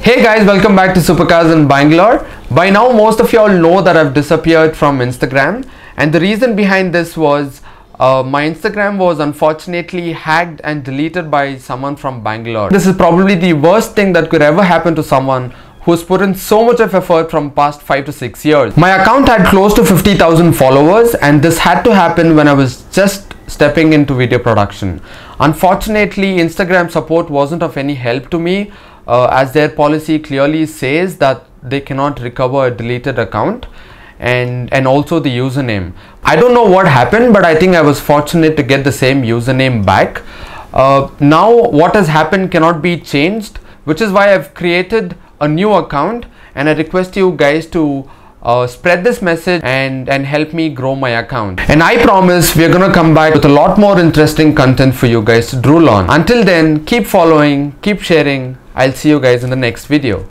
Hey guys, welcome back to Supercars in Bangalore. By now most of you all know that I've disappeared from Instagram, and the reason behind this was my Instagram was unfortunately hacked and deleted by someone from Bangalore. This is probably the worst thing that could ever happen to someone who's put in so much of effort from past 5 to 6 years. My account had close to 50,000 followers, and this had to happen when I was just stepping into video production. Unfortunately, Instagram support wasn't of any help to me, as their policy clearly says that they cannot recover a deleted account and also the username. I don't know what happened, but I think I was fortunate to get the same username back. Now what has happened cannot be changed, which is why I've created a new account, and I request you guys to spread this message and help me grow my account. And I promise we're gonna come back with a lot more interesting content for you guys to drool on. Until then, keep following, keep sharing. I'll see you guys in the next video.